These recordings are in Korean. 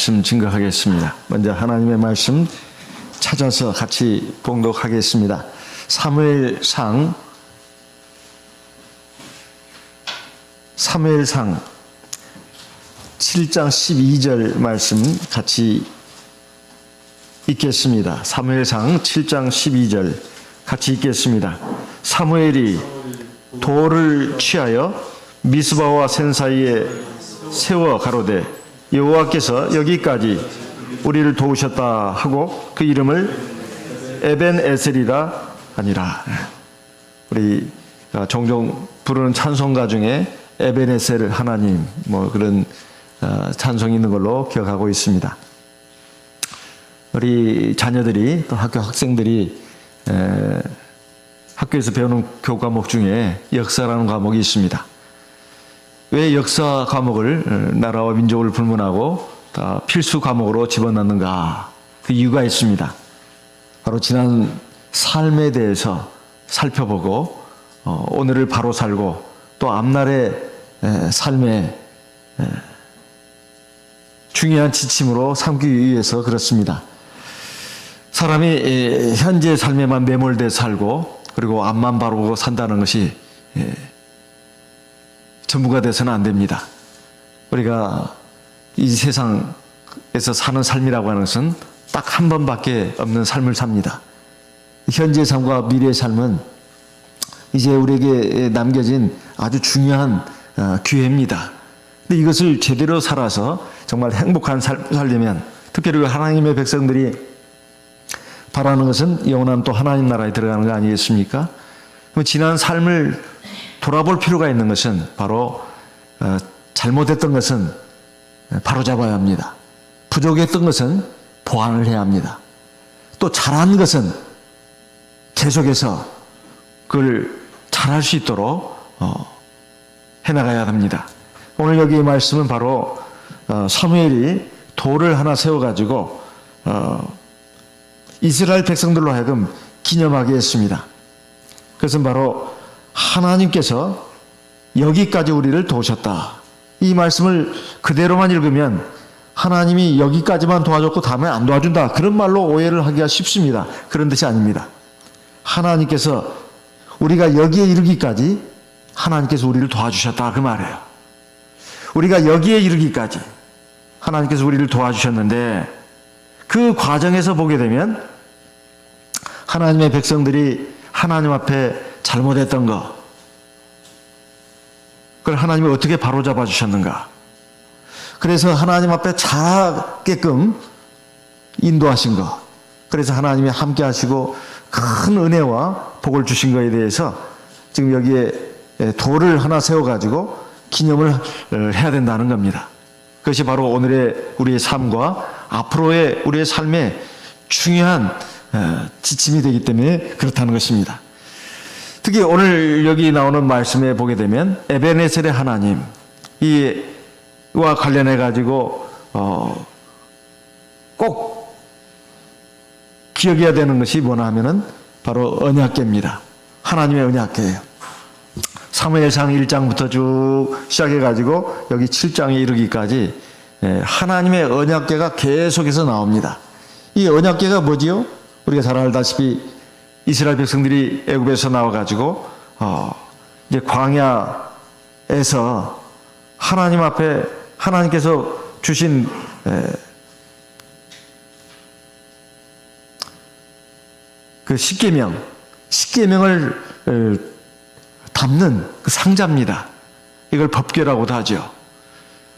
말씀 증거하겠습니다. 먼저 하나님의 말씀 찾아서 같이 봉독하겠습니다. 사무엘상 7장 12절 말씀 같이 읽겠습니다. 사무엘상 7장 12절 같이 읽겠습니다. 사무엘이 돌을 취하여 미스바와 센 사이에 세워 가로되 여호와께서 여기까지 우리를 도우셨다 하고 그 이름을 에벤에셀이라 하니라. 우리가 종종 부르는 찬송가 중에 에벤에셀 하나님 그런 찬송이 있는 걸로 기억하고 있습니다. 우리 자녀들이 또 학교 학생들이 학교에서 배우는 교과목 중에 역사라는 과목이 있습니다. 왜 역사 과목을 나라와 민족을 불문하고 다 필수 과목으로 집어넣는가? 그 이유가 있습니다. 바로 지난 삶에 대해서 살펴보고 오늘을 바로 살고 또 앞날의 삶에 중요한 지침으로 삼기 위해서 그렇습니다. 사람이 현재 삶에만 매몰돼 살고 그리고 앞만 바라보고 산다는 것이 전부가 돼서는 안 됩니다. 우리가 이 세상에서 사는 삶이라고 하는 것은 딱 한 번밖에 없는 삶을 삽니다. 현재 삶과 미래의 삶은 이제 우리에게 남겨진 아주 중요한 기회입니다. 근데 이것을 제대로 살아서 정말 행복한 삶을 살려면 특별히 하나님의 백성들이 바라는 것은 영원한 또 하나님 나라에 들어가는 거 아니겠습니까? 그럼 지난 삶을 돌아볼 필요가 있는 것은 바로 잘못했던 것은 바로잡아야 합니다. 부족했던 것은 보완을 해야 합니다. 또 잘한 것은 계속해서 그걸 잘할 수 있도록 해나가야 합니다. 오늘 여기 말씀은 바로 사무엘이 돌을 하나 세워가지고 이스라엘 백성들로 하여금 기념하게 했습니다. 그것은 바로 하나님께서 여기까지 우리를 도우셨다. 이 말씀을 그대로만 읽으면 하나님이 여기까지만 도와줬고 다음에 안 도와준다. 그런 말로 오해를 하기가 쉽습니다. 그런 뜻이 아닙니다. 하나님께서 우리가 여기에 이르기까지 하나님께서 우리를 도와주셨다. 그 말이에요. 우리가 여기에 이르기까지 하나님께서 우리를 도와주셨는데 그 과정에서 보게 되면 하나님의 백성들이 하나님 앞에 잘못했던 것, 그걸 하나님이 어떻게 바로잡아 주셨는가. 그래서 하나님 앞에 잘하게끔 인도하신 것, 그래서 하나님이 함께 하시고 큰 은혜와 복을 주신 것에 대해서 지금 여기에 돌을 하나 세워가지고 기념을 해야 된다는 겁니다. 그것이 바로 오늘의 우리의 삶과 앞으로의 우리의 삶에 중요한 지침이 되기 때문에 그렇다는 것입니다. 특히 오늘 여기 나오는 말씀에 보게 되면 에벤에셀의 하나님 이와 관련해 가지고 꼭 기억해야 되는 것이 뭐냐 하면은 바로 언약궤입니다. 하나님의 언약궤예요. 사무엘상 1장부터 쭉 시작해 가지고 여기 7장에 이르기까지 하나님의 언약궤가 계속해서 나옵니다. 이 언약궤가 뭐지요? 우리가 잘 알다시피 이스라엘 백성들이 애굽에서 나와가지고 이제 광야에서 하나님 앞에 하나님께서 주신 그 십계명을 담는 그 상자입니다. 이걸 법궤라고도 하죠.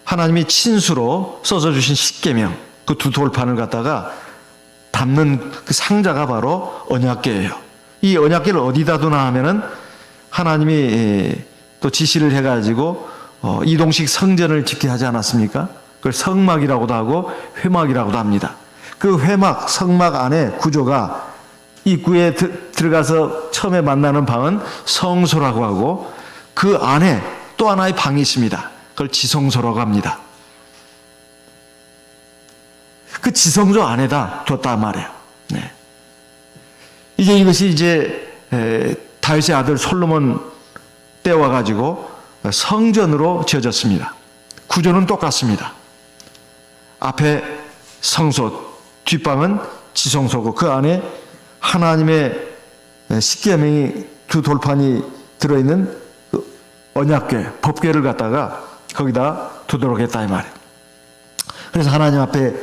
하나님이 친수로 써서 주신 십계명 그 두 돌판을 갖다가 담는 그 상자가 바로 언약궤예요. 이 언약궤를 어디다 두나 하면은 하나님이 또 지시를 해가지고 이동식 성전을 짓게 하지 않았습니까? 그걸 성막이라고도 하고 회막이라고도 합니다. 그 회막, 성막 안에 구조가 입구에 들어가서 처음에 만나는 방은 성소라고 하고 그 안에 또 하나의 방이 있습니다. 그걸 지성소라고 합니다. 그 지성소 안에다 뒀단 말이에요. 네. 이것이 이제 다윗의 아들 솔로몬 때 와가지고 성전으로 지어졌습니다. 구조는 똑같습니다. 앞에 성소, 뒷방은 지성소고 그 안에 하나님의 십계명이 두 돌판이 들어있는 그 언약궤, 법궤를 갖다가 거기다 두도록 했다 이 말이에요. 그래서 하나님 앞에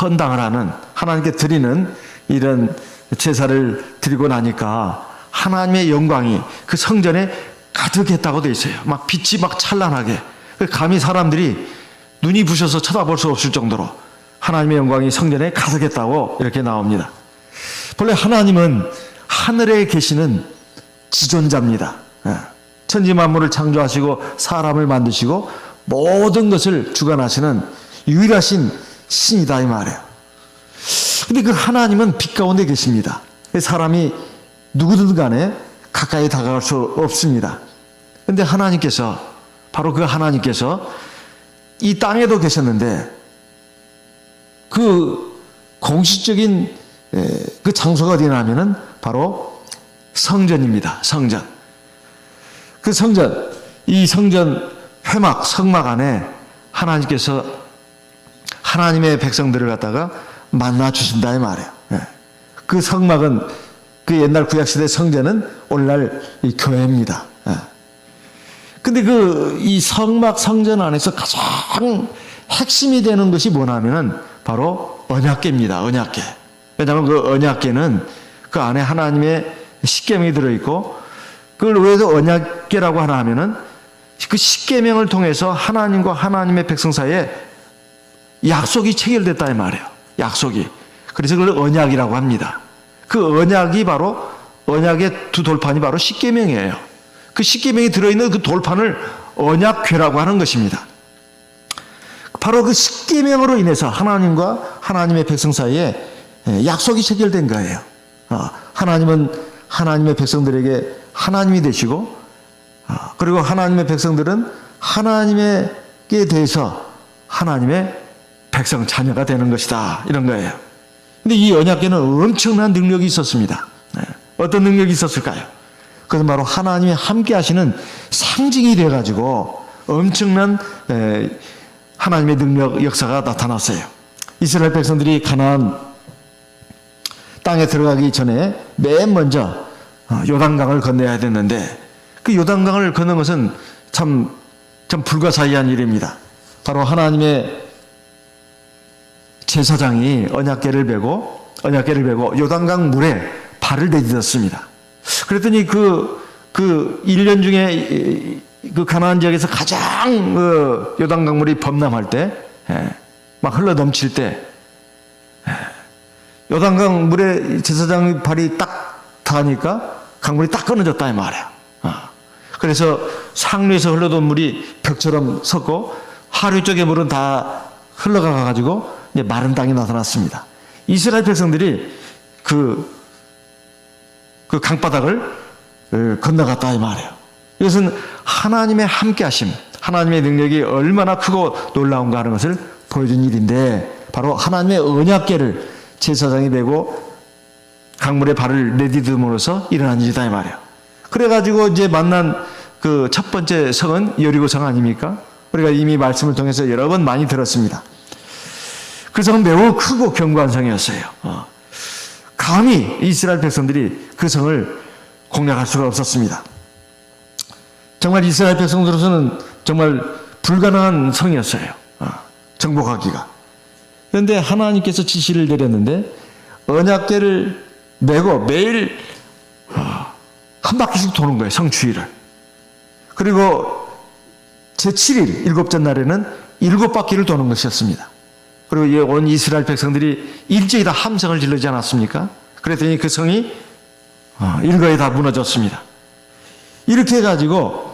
헌당을 하는, 하나님께 드리는 이런 제사를 드리고 나니까 하나님의 영광이 그 성전에 가득했다고 돼 있어요. 막 빛이 막 찬란하게, 감히 사람들이 눈이 부셔서 쳐다볼 수 없을 정도로 하나님의 영광이 성전에 가득했다고 이렇게 나옵니다. 본래 하나님은 하늘에 계시는 지존자입니다. 천지 만물을 창조하시고 사람을 만드시고 모든 것을 주관하시는 유일하신 신이다 이 말이에요. 근데 그 하나님은 빛 가운데 계십니다. 사람이 누구든 간에 가까이 다가갈 수 없습니다. 근데 하나님께서, 바로 그 하나님께서 이 땅에도 계셨는데 그 공식적인 그 장소가 어디냐면은 바로 성전입니다. 성전. 그 성전, 이 성전 회막, 성막 안에 하나님께서 하나님의 백성들을 갖다가 만나 주신다 이 말이에요. 그 성막은, 그 옛날 구약시대 성전은 오늘날 이 교회입니다. 근데 이 성막 성전 안에서 가장 핵심이 되는 것이 뭐냐면은 바로 언약궤입니다. 언약궤. 왜냐하면 그 언약궤는 그 안에 하나님의 십계명이 들어있고, 그걸 왜 언약궤라고 하나 하면은 그 십계명을 통해서 하나님과 하나님의 백성 사이에 약속이 체결됐다 이 말이에요. 약속이. 그래서 그걸 언약이라고 합니다. 그 언약이 바로, 언약의 두 돌판이 바로 십계명이에요. 그 십계명이 들어있는 그 돌판을 언약궤라고 하는 것입니다. 바로 그 십계명으로 인해서 하나님과 하나님의 백성 사이에 약속이 체결된 거예요. 하나님은 하나님의 백성들에게 하나님이 되시고, 그리고 하나님의 백성들은 하나님에게 대해서 하나님의 백성 자녀가 되는 것이다, 이런 거예요. 근데 이 언약궤는 엄청난 능력이 있었습니다. 어떤 능력이 있었을까요? 그것은 바로 하나님이 함께 하시는 상징이 돼가지고 엄청난 하나님의 능력, 역사가 나타났어요. 이스라엘 백성들이 가나안 땅에 들어가기 전에 맨 먼저 요단강을 건너야 됐는데, 그 요단강을 건너는 것은 참 불가사의한 일입니다. 바로 하나님의 제사장이 언약궤를 베고 요단강 물에 발을 내딛었습니다. 그랬더니 그 1년 중에 그 가나안 지역에서 가장 요단강 물이 범람할 때, 막 흘러 넘칠 때, 요단강 물에 제사장의 발이 딱 닿으니까 강물이 딱 끊어졌다 이 말이야. 그래서 상류에서 흘러던 물이 벽처럼 섰고 하류 쪽의 물은 다 흘러가 가지고 이제 마른 땅이 나타났습니다. 이스라엘 백성들이 그 강바닥을 건너갔다 이 말이에요. 이것은 하나님의 함께하심, 하나님의 능력이 얼마나 크고 놀라운가 하는 것을 보여준 일인데, 바로 하나님의 언약궤를 제사장이 메고 강물에 발을 내딛음으로써 일어난 일이다 이 말이에요. 그래가지고 이제 만난 그 첫 번째 성은 여리고성 아닙니까? 우리가 이미 말씀을 통해서 여러 번 많이 들었습니다. 그 성은 매우 크고 견고한 성이었어요. 감히 이스라엘 백성들이 그 성을 공략할 수가 없었습니다. 정말 이스라엘 백성들로서는 정말 불가능한 성이었어요. 정복하기가. 그런데 하나님께서 지시를 내렸는데 언약궤를 메고 매일 한 바퀴씩 도는 거예요. 성 주위를. 그리고 제7일 일곱째 날에는 7바퀴를 도는 것이었습니다. 그리고 온 이스라엘 백성들이 일제히 다 함성을 지르지 않았습니까? 그랬더니 그 성이 일거에 다 무너졌습니다. 이렇게 해가지고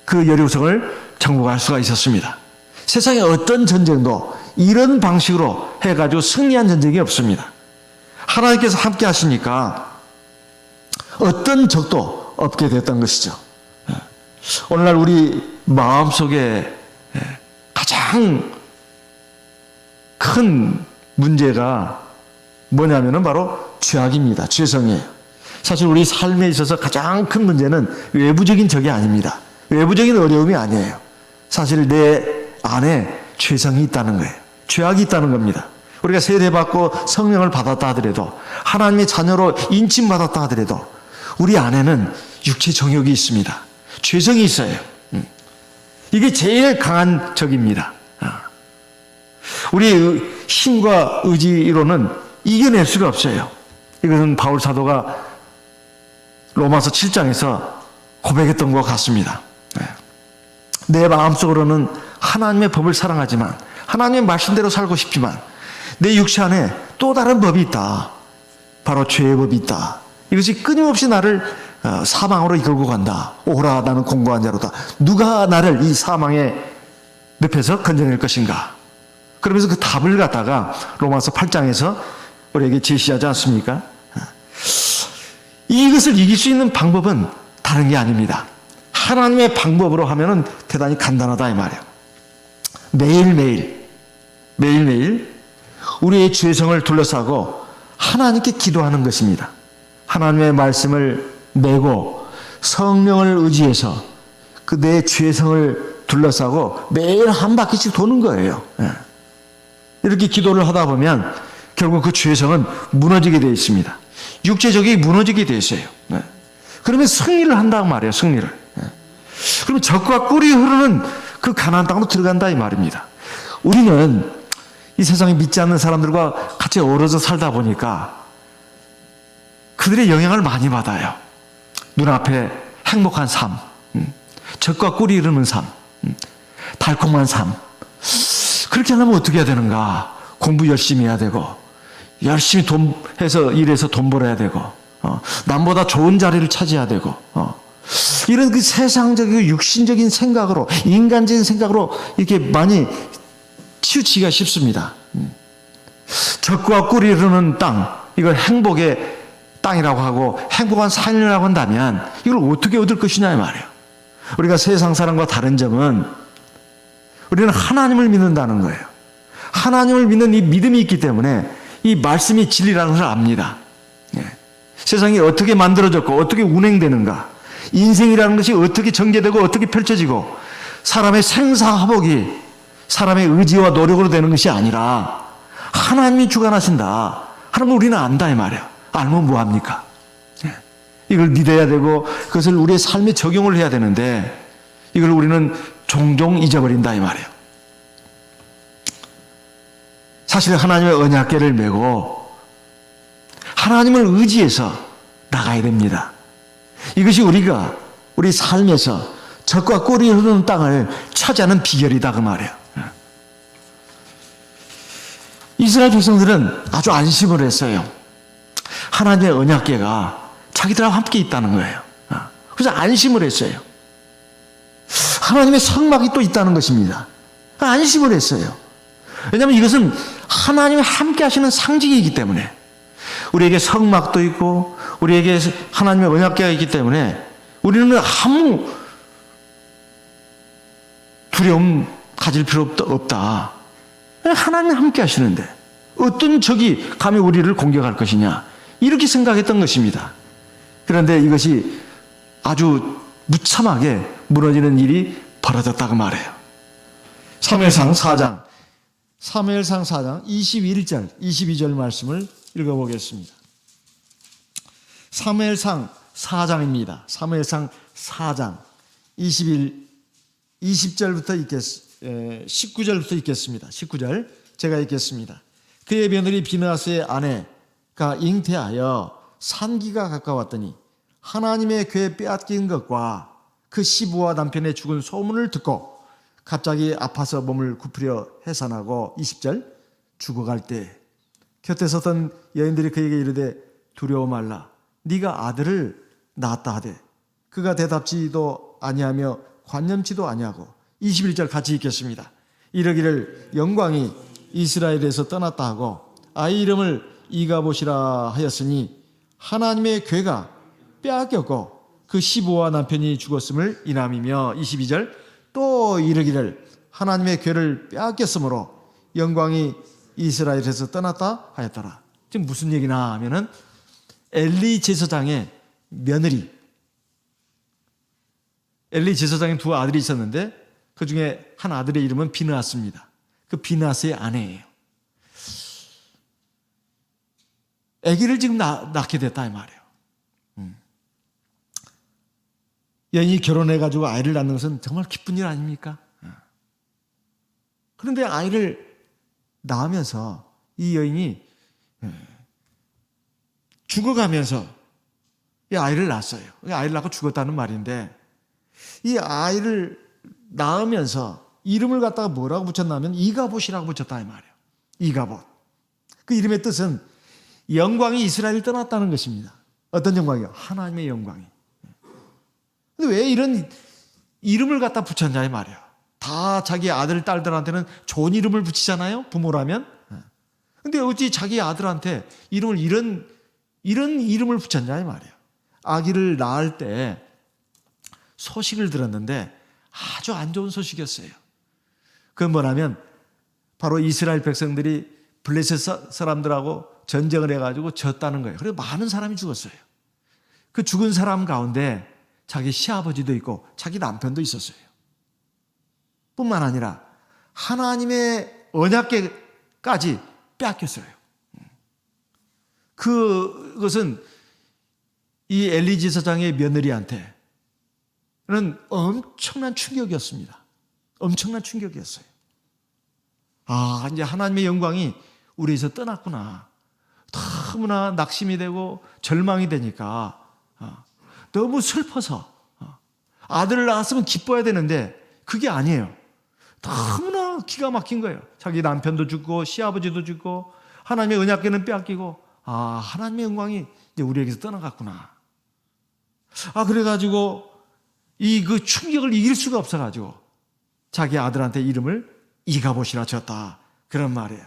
그 여리고성을 정복할 수가 있었습니다. 세상에 어떤 전쟁도 이런 방식으로 해가지고 승리한 전쟁이 없습니다. 하나님께서 함께 하시니까 어떤 적도 없게 됐던 것이죠. 오늘날 우리 마음속에 가장 큰 문제가 뭐냐면은 바로 죄악입니다. 죄성이에요. 사실 우리 삶에 있어서 가장 큰 문제는 외부적인 적이 아닙니다. 외부적인 어려움이 아니에요. 사실 내 안에 죄성이 있다는 거예요. 죄악이 있다는 겁니다. 우리가 세례받고 성령을 받았다 하더라도, 하나님의 자녀로 인침받았다 하더라도 우리 안에는 육체 정욕이 있습니다. 죄성이 있어요. 이게 제일 강한 적입니다. 우리의 힘과 의지로는 이겨낼 수가 없어요. 이것은 바울 사도가 로마서 7장에서 고백했던 것 같습니다. 내 마음속으로는 하나님의 법을 사랑하지만, 하나님의 말씀대로 살고 싶지만 내 육체 안에 또 다른 법이 있다. 바로 죄의 법이 있다. 이것이 끊임없이 나를 사망으로 이끌고 간다. 오라, 나는 공고한 자로다. 누가 나를 이 사망의 늪에서 건져낼 것인가? 그러면서 그 답을 갖다가 로마서 8장에서 우리에게 제시하지 않습니까? 이것을 이길 수 있는 방법은 다른 게 아닙니다. 하나님의 방법으로 하면은 대단히 간단하다 이 말이에요. 매일매일 우리의 죄성을 둘러싸고 하나님께 기도하는 것입니다. 하나님의 말씀을 메고 성령을 의지해서 그 내 죄성을 둘러싸고 매일 한 바퀴씩 도는 거예요. 이렇게 기도를 하다 보면 결국 그 죄성은 무너지게 되어 있습니다. 육체적이 무너지게 되어 있어요. 그러면 승리를 한다고 말이에요. 승리를. 그러면 적과 꿀이 흐르는 그 가나안 땅으로 들어간다 이 말입니다. 우리는 이 세상에 믿지 않는 사람들과 같이 어우러져 살다 보니까 그들의 영향을 많이 받아요. 눈앞에 행복한 삶, 적과 꿀이 흐르는 삶, 달콤한 삶. 그렇게 하려면 어떻게 해야 되는가? 공부 열심히 해야 되고, 열심히 일해서 돈 벌어야 되고, 남보다 좋은 자리를 차지해야 되고, 이런 그 세상적이고 육신적인 생각으로, 인간적인 생각으로 이렇게 많이 치우치기가 쉽습니다. 적과 꿀이 흐르는 땅, 이걸 행복의 땅이라고 하고 행복한 삶이라고 한다면 이걸 어떻게 얻을 것이냐 이 말이에요. 우리가 세상 사람과 다른 점은 우리는 하나님을 믿는다는 거예요. 하나님을 믿는 이 믿음이 있기 때문에 이 말씀이 진리라는 것을 압니다. 세상이 어떻게 만들어졌고 어떻게 운행되는가, 인생이라는 것이 어떻게 전개되고 어떻게 펼쳐지고, 사람의 생사화복이 사람의 의지와 노력으로 되는 것이 아니라 하나님이 주관하신다 하는 걸 우리는 안다 이 말이에요. 알면 뭐합니까? 이걸 믿어야 되고 그것을 우리의 삶에 적용을 해야 되는데 이걸 우리는 종종 잊어버린다 이 말이에요. 사실 하나님의 언약궤를 메고 하나님을 의지해서 나가야 됩니다. 이것이 우리가 우리 삶에서 적과 꿀이 흐르는 땅을 차지하는 비결이다 그 말이에요. 이스라엘 백성들은 아주 안심을 했어요. 하나님의 언약궤가 자기들하고 함께 있다는 거예요. 그래서 안심을 했어요. 하나님의 성막이 또 있다는 것입니다. 안심을 했어요. 왜냐하면 이것은 하나님이 함께 하시는 상징이기 때문에, 우리에게 성막도 있고 우리에게 하나님의 언약궤가 있기 때문에 우리는 아무 두려움 가질 필요 없다. 하나님이 함께 하시는데 어떤 적이 감히 우리를 공격할 것이냐, 이렇게 생각했던 것입니다. 그런데 이것이 아주 무참하게 무너지는 일이 벌어졌다고 말해요. 사무엘상 4장 21절 22절 말씀을 읽어보겠습니다. 사무엘상 4장입니다. 사무엘상 4장 20절부터 19절부터 읽겠습니다. 19절 제가 읽겠습니다. 그의 며느리 비느하스의 아내가 잉태하여 산기가 가까웠더니 하나님의 궤 빼앗긴 것과 그 시부와 남편의 죽은 소문을 듣고 갑자기 아파서 몸을 굽히려 해산하고 20절 죽어갈 때 곁에 섰던 여인들이 그에게 이르되 두려워 말라, 네가 아들을 낳았다 하되 그가 대답지도 아니하며 관념치도 아니하고 21절 같이 읽겠습니다. 이르기를 영광이 이스라엘에서 떠났다 하고 아이 이름을 이가봇이라 하였으니 하나님의 궤가 빼앗겼고 그 시부와 남편이 죽었음을 인함이며 22절 또 이르기를 하나님의 궤를 빼앗겼으므로 영광이 이스라엘에서 떠났다 하였더라. 지금 무슨 얘기나 하면은 엘리 제사장의 며느리, 엘리 제사장의 두 아들이 있었는데 그 중에 한 아들의 이름은 비느하스입니다. 그 비나스의 아내예요. 아기를 지금 낳게 됐다 이 말이에요. 여인이 결혼해가지고 아이를 낳는 것은 정말 기쁜 일 아닙니까? 그런데 아이를 낳으면서 이 여인이 죽어가면서 이 아이를 낳았어요. 아이를 낳고 죽었다는 말인데, 이 아이를 낳으면서 이름을 갖다가 뭐라고 붙였냐면 이가봇이라고 붙였다 이 말이에요. 이가봇. 그 이름의 뜻은 영광이 이스라엘을 떠났다는 것입니다. 어떤 영광이요? 하나님의 영광이. 근데 왜 이런 이름을 갖다 붙였냐 이 말이에요. 다 자기 아들, 딸들한테는 좋은 이름을 붙이잖아요, 부모라면. 근데 어찌 자기 아들한테 이름을 이런 이름을 붙였냐 이 말이에요. 아기를 낳을 때 소식을 들었는데 아주 안 좋은 소식이었어요. 그건 뭐냐면 바로 이스라엘 백성들이 블레셋 사람들하고 전쟁을 해가지고 졌다는 거예요. 그래서 많은 사람이 죽었어요. 그 죽은 사람 가운데 자기 시아버지도 있고 자기 남편도 있었어요. 뿐만 아니라 하나님의 언약궤까지 빼앗겼어요. 그것은 이 엘리 제사장의 며느리한테는 엄청난 충격이었습니다. 엄청난 충격이었어요. 아, 이제 하나님의 영광이 우리에서 떠났구나. 너무나 낙심이 되고 절망이 되니까 너무 슬퍼서 아들을 낳았으면 기뻐야 되는데 그게 아니에요. 너무나 기가 막힌 거예요. 자기 남편도 죽고 시아버지도 죽고 하나님의 언약궤는 빼앗기고, 아, 하나님의 영광이 이제 우리에게서 떠나갔구나. 아, 그래가지고 그 충격을 이길 수가 없어가지고 자기 아들한테 이름을 이가봇이라 지었다. 그런 말이에요.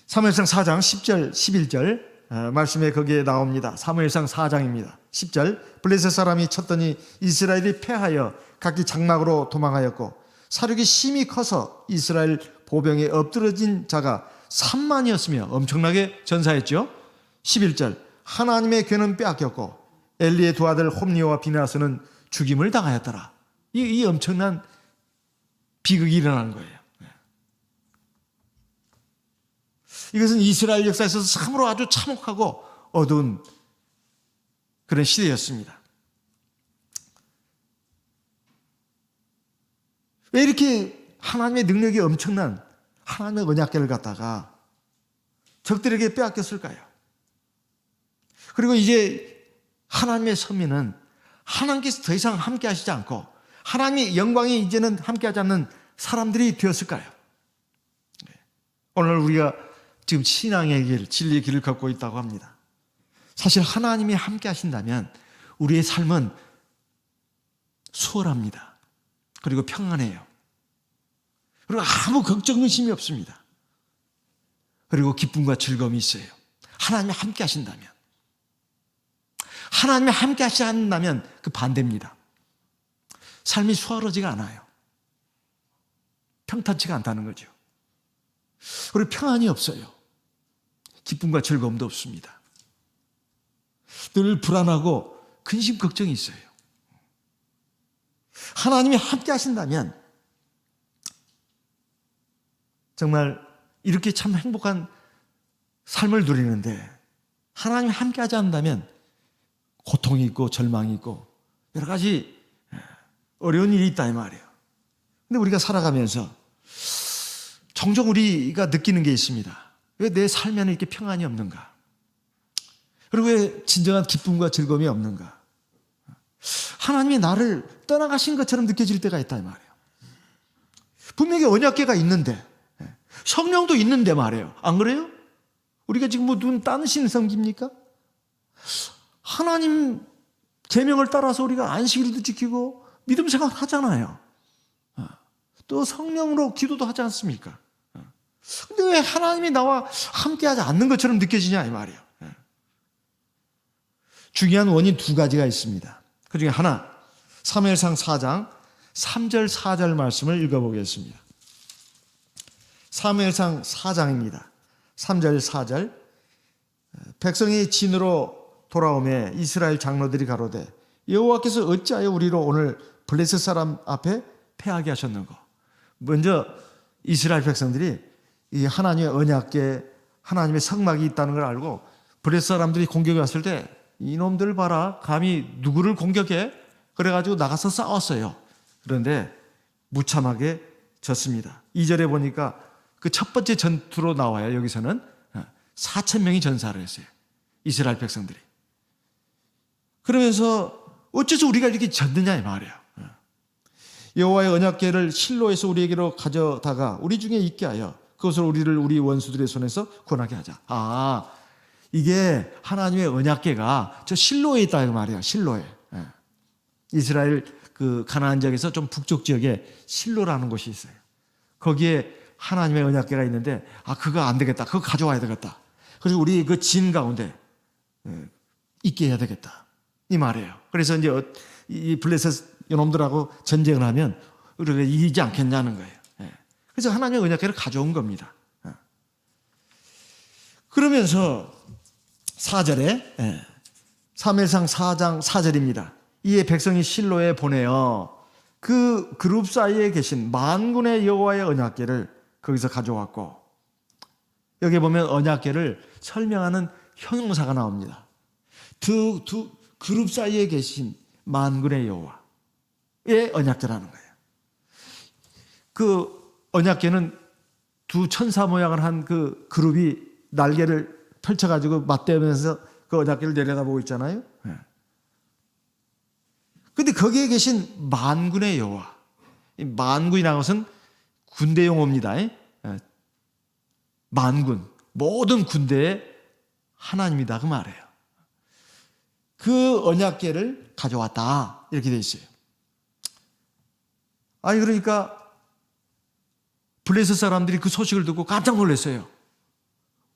사무엘상 4장 10절 11절 말씀에 거기에 나옵니다. 사무엘상 4장입니다. 10절 블레셋 사람이 쳤더니 이스라엘이 패하여 각기 장막으로 도망하였고 사륙이 심히 커서 이스라엘 보병에 엎드러진 자가 3만이었으며 엄청나게 전사했죠. 11절 하나님의 궤는 빼앗겼고 엘리의 두 아들 홈리와 비나스는 죽임을 당하였더라. 이 엄청난 비극이 일어난 거예요. 이것은 이스라엘 역사에서 참으로 아주 참혹하고 어두운 그런 시대였습니다. 왜 이렇게 하나님의 능력이 엄청난 하나님의 언약궤를 갖다가 적들에게 빼앗겼을까요? 그리고 이제 하나님의 선민은 하나님께서 더 이상 함께 하시지 않고 하나님의 영광이 이제는 함께하지 않는 사람들이 되었을까요? 오늘 우리가 지금 신앙의 길, 진리의 길을 걷고 있다고 합니다. 사실 하나님이 함께 하신다면 우리의 삶은 수월합니다. 그리고 평안해요. 그리고 아무 걱정, 의심이 없습니다. 그리고 기쁨과 즐거움이 있어요. 하나님이 함께 하신다면. 하나님이 함께 하시지 않는다면 그 반대입니다. 삶이 수월하지가 않아요. 평탄치가 않다는 거죠. 그리고 평안이 없어요. 기쁨과 즐거움도 없습니다. 늘 불안하고 근심 걱정이 있어요. 하나님이 함께 하신다면 정말 이렇게 참 행복한 삶을 누리는데 하나님이 함께 하지 않는다면 고통이 있고 절망이 있고 여러 가지 어려운 일이 있다 이 말이에요. 근데 우리가 살아가면서 종종 우리가 느끼는 게 있습니다. 왜 내 삶에는 이렇게 평안이 없는가? 그리고 왜 진정한 기쁨과 즐거움이 없는가? 하나님이 나를 떠나가신 것처럼 느껴질 때가 있다 이 말이에요. 분명히 언약궤가 있는데 성령도 있는데 말이에요. 안 그래요? 우리가 지금 뭐 눈 따신 성기입니까? 하나님 계명을 따라서 우리가 안식일도 지키고 믿음 생활 하잖아요. 또 성령으로 기도도 하지 않습니까? 근데 왜 하나님이 나와 함께하지 않는 것처럼 느껴지냐 이 말이에요. 중요한 원인 두 가지가 있습니다. 그 중에 하나, 사무엘상 4장 3절 4절 말씀을 읽어보겠습니다. 사무엘상 4장입니다. 3절 4절 백성이 진으로 돌아오매 이스라엘 장로들이 가로되 여호와께서 어찌하여 우리로 오늘 블레셋 사람 앞에 패하게 하셨는가? 먼저 이스라엘 백성들이 이 하나님의 언약궤, 하나님의 성막이 있다는 걸 알고 블레셋 사람들이 공격이 왔을 때 이놈들 봐라, 감히 누구를 공격해? 그래가지고 나가서 싸웠어요. 그런데 무참하게 졌습니다. 2절에 보니까 그 첫 번째 전투로 나와요. 여기서는 4,000명이 전사를 했어요. 이스라엘 백성들이. 그러면서 어째서 우리가 이렇게 졌느냐 이 말이에요. 여호와의 언약궤를 실로에서 우리에게로 가져다가 우리 중에 있게 하여 그것을 우리 원수들의 손에서 구원하게 하자. 이게 하나님의 언약궤가 저 실로에 있다 이 말이에요. 실로에. 이스라엘 그 가나안 지역에서 좀 북쪽 지역에 실로라는 곳이 있어요. 거기에 하나님의 언약궤가 있는데 그거 안 되겠다. 그거 가져와야 되겠다. 그리고 우리 그 진 가운데 있게 해야 되겠다. 이 말이에요. 그래서 이제 이 블레셋 이놈들하고 전쟁을 하면 우리가 이기지 않겠냐는 거예요. 그래서 하나님의 언약궤를 가져온 겁니다. 그러면서 4절에 사무엘상 4장 4절입니다. 이에 백성이 실로에 보내어 그 그룹 사이에 계신 만군의 여호와의 언약궤를 거기서 가져왔고, 여기 보면 언약궤를 설명하는 형용사가 나옵니다. 두 그룹 사이에 계신 만군의 여호와의 언약궤라는 거예요. 그 언약궤는 두 천사 모양을 한 그 그룹이 날개를 펼쳐가지고 맞대면서 그 언약궤를 내려다보고 있잖아요. 근데 거기에 계신 만군의 여호와, 이 만군이라는 것은 군대 용어입니다. 만군, 모든 군대의 하나님이다 그 말이에요. 그 언약궤를 가져왔다 이렇게 돼 있어요. 그러니까 블레셋 사람들이 그 소식을 듣고 깜짝 놀랐어요.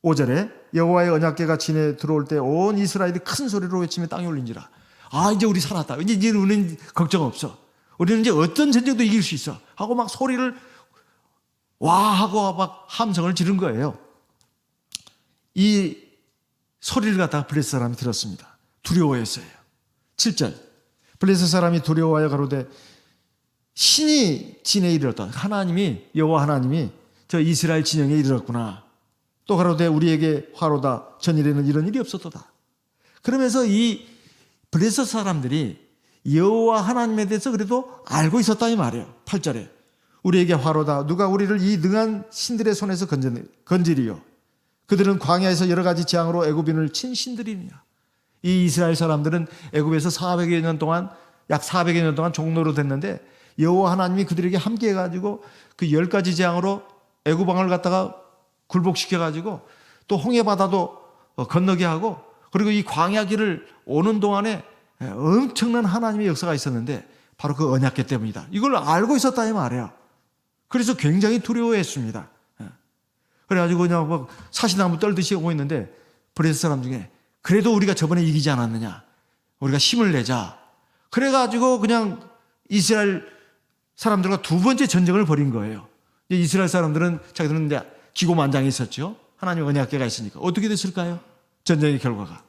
5절에 여호와의 언약궤가 진에 들어올 때 온 이스라엘이 큰 소리로 외치며 땅에 올린지라. 이제 우리 살았다. 이제 우리는 걱정 없어. 우리는 이제 어떤 전쟁도 이길 수 있어. 하고 막 소리를 와 하고 막 함성을 지른 거예요. 이 소리를 갖다가 블레셋 사람이 들었습니다. 두려워했어요. 7절 블레셋 사람이 두려워하여 가로되 신이 진에 이르렀다. 하나님이, 여호와 하나님이 저 이스라엘 진영에 이르렀구나. 또 가로되 우리에게 화로다. 전일에는 이런 일이 없었도다. 그러면서 이 블레셋 사람들이 여호와 하나님에 대해서 그래도 알고 있었다 이 말이에요. 8절에 우리에게 화로다. 누가 우리를 이 능한 신들의 손에서 건지리요. 그들은 광야에서 여러 가지 재앙으로 애굽인을 친 신들이니라. 이 이스라엘 사람들은 애굽에서 400여 년 동안, 약 400여 년 동안 종노로 됐는데 여호와 하나님이 그들에게 함께 해가지고 그 10가지 재앙으로 애굽 왕을 갖다가 굴복시켜가지고 또 홍해바다도 건너게 하고, 그리고 이 광야길을 오는 동안에 엄청난 하나님의 역사가 있었는데 바로 그 언약궤 때문이다. 이걸 알고 있었다 이 말이에요. 그래서 굉장히 두려워했습니다. 그래가지고 그냥 막 사시나무 떨듯이 오고 있는데 블레셋 사람 중에 그래도 우리가 저번에 이기지 않았느냐, 우리가 힘을 내자, 그래가지고 그냥 이스라엘 사람들과 두 번째 전쟁을 벌인 거예요. 이스라엘 사람들은 자기들은 이제 기고만장이 있었죠. 하나님 언약궤가 있으니까 어떻게 됐을까요? 전쟁의 결과가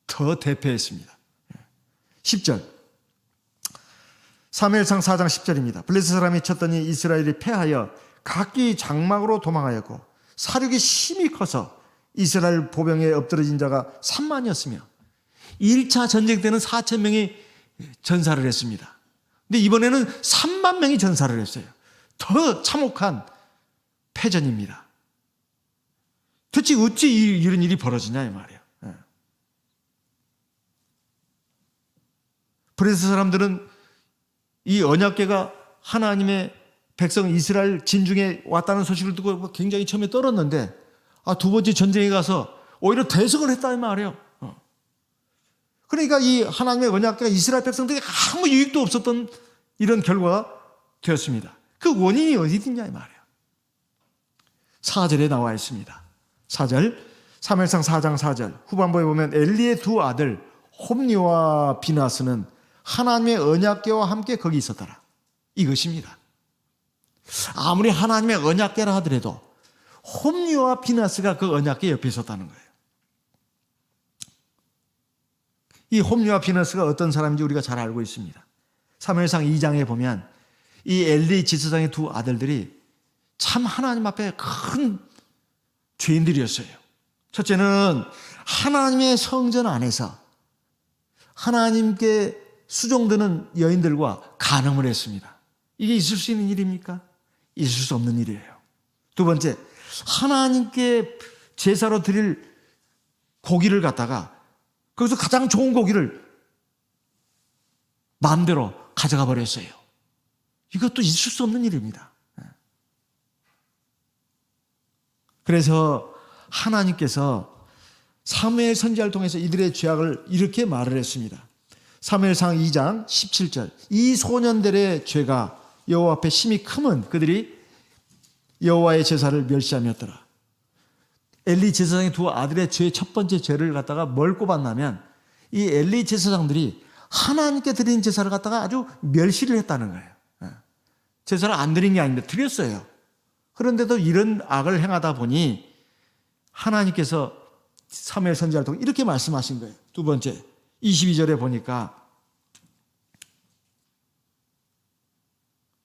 더 대패했습니다. 10절 사무엘상 4장 10절입니다. 블레셋 사람이 쳤더니 이스라엘이 패하여 각기 장막으로 도망하였고 사륙이 심히 커서 이스라엘 보병에 엎드러진 자가 3만이었으며 1차 전쟁 때는 4,000명이 전사를 했습니다. 근데 이번에는 3만 명이 전사를 했어요. 더 참혹한 패전입니다. 도대체 어찌 이런 일이 벌어지냐 이 말이에요. 블레셋 사람들은 이 언약궤가 하나님의 백성 이스라엘 진중에 왔다는 소식을 듣고 굉장히 처음에 떨었는데 두 번째 전쟁에 가서 오히려 대성을 했다 이 말이에요. 그러니까 이 하나님의 언약궤가 이스라엘 백성들에게 아무 유익도 없었던 이런 결과가 되었습니다. 그 원인이 어디 있냐 이 말이에요. 4절에 나와 있습니다. 4절 사무엘상 4장 4절 후반부에 보면 엘리의 두 아들 홈리와 비나스는 하나님의 언약궤와 함께 거기 있었더라. 이것입니다. 아무리 하나님의 언약궤라 하더라도 홈리와 비나스가 그 언약궤 옆에 있었다는 거예요. 이 홈리와 비나스가 어떤 사람인지 우리가 잘 알고 있습니다. 사무엘상 2장에 보면 이 엘리 지사장의 두 아들들이 참 하나님 앞에 큰 죄인들이었어요. 첫째는 하나님의 성전 안에서 하나님께 수종드는 여인들과 간음을 했습니다. 이게 있을 수 있는 일입니까? 있을 수 없는 일이에요. 두 번째, 하나님께 제사로 드릴 고기를 갖다가 거기서 가장 좋은 고기를 마음대로 가져가 버렸어요. 이것도 있을 수 없는 일입니다. 그래서 하나님께서 사무엘 선지자를 통해서 이들의 죄악을 이렇게 말을 했습니다. 사무엘상 2장 17절, 이 소년들의 죄가 여호와 앞에 심히 크면 그들이 여호와의 제사를 멸시하였더라. 엘리 제사장의 두 아들의 죄, 첫 번째 죄를 갖다가 뭘 꼽았냐면 이 엘리 제사장들이 하나님께 드린 제사를 갖다가 아주 멸시를 했다는 거예요. 제사를 안 드린 게 아닌데 드렸어요. 그런데도 이런 악을 행하다 보니 하나님께서 사무엘 선지자를 통해 이렇게 말씀하신 거예요. 두 번째, 22절에 보니까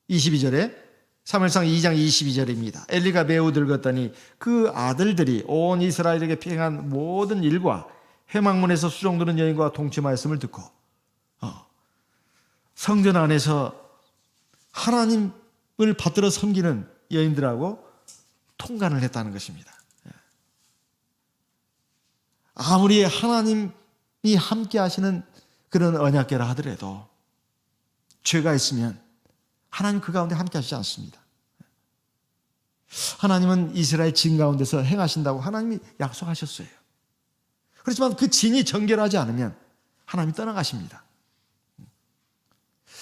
22절에 사무엘상 2장 22절입니다. 엘리가 매우 늙었더니 그 아들들이 온 이스라엘에게 행한 모든 일과 회막문에서 수종드는 여인과 동침하였음을 듣고 성전 안에서 하나님을 받들어 섬기는 여인들하고 통간을 했다는 것입니다. 아무리 하나님이 함께 하시는 그런 언약궤라 하더라도 죄가 있으면 하나님 그 가운데 함께 하시지 않습니다. 하나님은 이스라엘 진 가운데서 행하신다고 하나님이 약속하셨어요. 그렇지만 그 진이 정결하지 않으면 하나님이 떠나가십니다.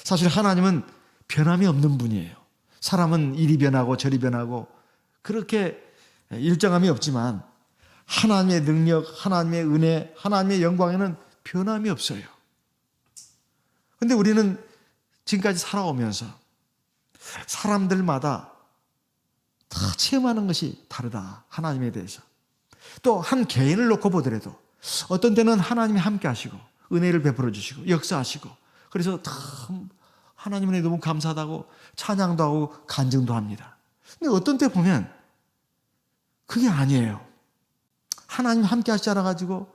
사실 하나님은 변함이 없는 분이에요. 사람은 이리 변하고 저리 변하고 그렇게 일정함이 없지만 하나님의 능력, 하나님의 은혜, 하나님의 영광에는 변함이 없어요. 그런데 우리는 지금까지 살아오면서 사람들마다 다 체험하는 것이 다르다. 하나님에 대해서. 또 한 개인을 놓고 보더라도 어떤 때는 하나님이 함께 하시고 은혜를 베풀어 주시고 역사하시고 그래서 참 하나님에 너무 감사하다고 찬양도 하고 간증도 합니다. 근데 어떤 때 보면 그게 아니에요. 하나님 함께 하시지 않아가지고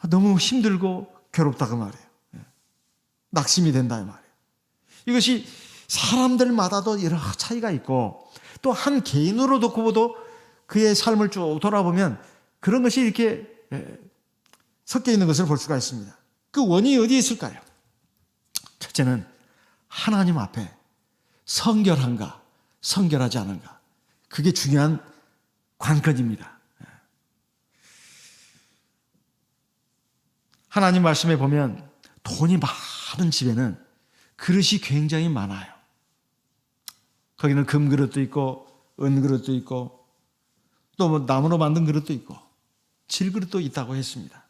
너무 힘들고 괴롭다 그 말이에요. 낙심이 된다 이 말이에요. 이것이 사람들마다도 여러 차이가 있고 또 한 개인으로 놓고 보도 그의 삶을 쭉 돌아보면 그런 것이 이렇게 섞여 있는 것을 볼 수가 있습니다. 그 원인이 어디에 있을까요? 첫째는 하나님 앞에 성결한가 성결하지 않은가, 그게 중요한 관건입니다. 하나님 말씀에 보면 돈이 많은 집에는 그릇이 굉장히 많아요. 거기는 금그릇도 있고 은그릇도 있고 또 뭐 나무로 만든 그릇도 있고 질그릇도 있다고 했습니다.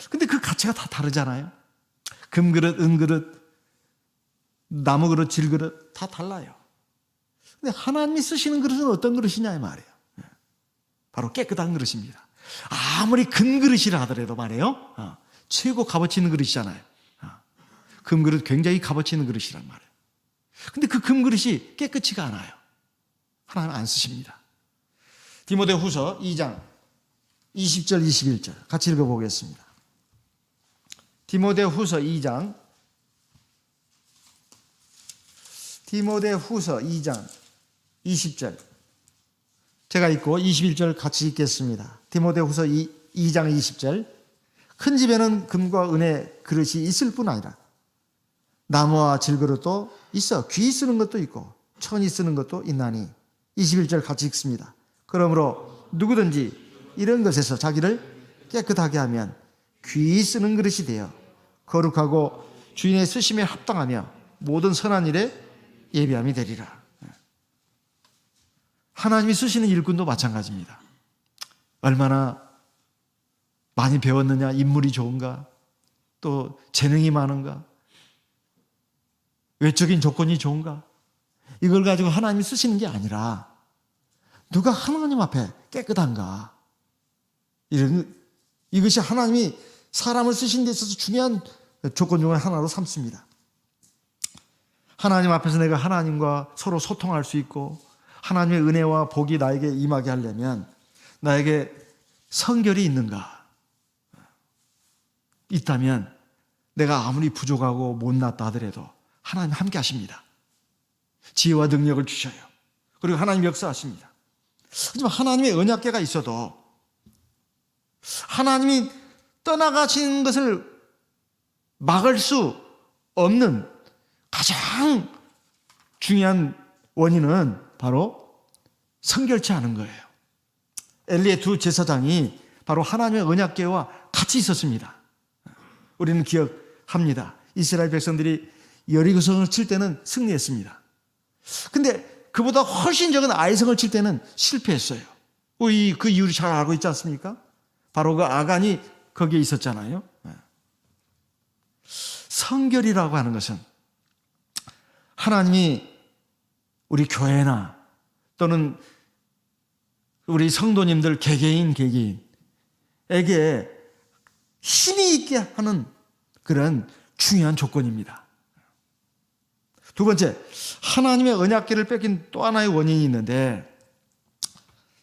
근데 그 가치가 다 다르잖아요. 금그릇, 은그릇, 나무그릇, 질그릇 다 달라요. 근데 하나님이 쓰시는 그릇은 어떤 그릇이냐 이 말이에요. 바로 깨끗한 그릇입니다. 아무리 큰 그릇이라 하더라도 말이에요. 최고 값어치 있는 그릇이잖아요. 금그릇 굉장히 값어치 있는 그릇이란 말이에요. 근데 그 금그릇이 깨끗치가 않아요. 하나님 안 쓰십니다. 디모데후서 2장 20절 21절 같이 읽어보겠습니다. 디모데후서 2장 20절 제가 읽고 21절 같이 읽겠습니다. 디모데후서 2장 20절 큰 집에는 금과 은의 그릇이 있을 뿐 아니라 나무와 질그릇도 있어 귀 쓰는 것도 있고 천이 쓰는 것도 있나니 21절 같이 읽습니다. 그러므로 누구든지 이런 것에서 자기를 깨끗하게 하면 귀 쓰는 그릇이 되어 거룩하고 주인의 쓰심에 합당하며 모든 선한 일에 예비함이 되리라. 하나님이 쓰시는 일꾼도 마찬가지입니다. 얼마나 많이 배웠느냐, 인물이 좋은가, 또 재능이 많은가, 외적인 조건이 좋은가, 이걸 가지고 하나님이 쓰시는 게 아니라 누가 하나님 앞에 깨끗한가, 이것이 하나님이 사람을 쓰신 데 있어서 중요한 조건 중에 하나로 삼습니다. 하나님 앞에서 내가 하나님과 서로 소통할 수 있고 하나님의 은혜와 복이 나에게 임하게 하려면 나에게 성결이 있는가? 있다면 내가 아무리 부족하고 못났다 하더라도 하나님 함께 하십니다. 지혜와 능력을 주셔요. 그리고 하나님 역사하십니다. 하지만 하나님의 언약궤가 있어도 하나님이 떠나가시는 것을 막을 수 없는 가장 중요한 원인은 바로 성결치 않은 거예요. 엘리의 두 제사장이 바로 하나님의 언약궤와 같이 있었습니다. 우리는 기억합니다. 이스라엘 백성들이 여리고성을 칠 때는 승리했습니다. 근데 그보다 훨씬 적은 아이성을 칠 때는 실패했어요. 우리 그 이유를 잘 알고 있지 않습니까? 바로 그 아간이 거기에 있었잖아요. 성결이라고 하는 것은 하나님이 우리 교회나 또는 우리 성도님들 개개인에게 힘이 있게 하는 그런 중요한 조건입니다. 두 번째, 하나님의 언약궤를 뺏긴 또 하나의 원인이 있는데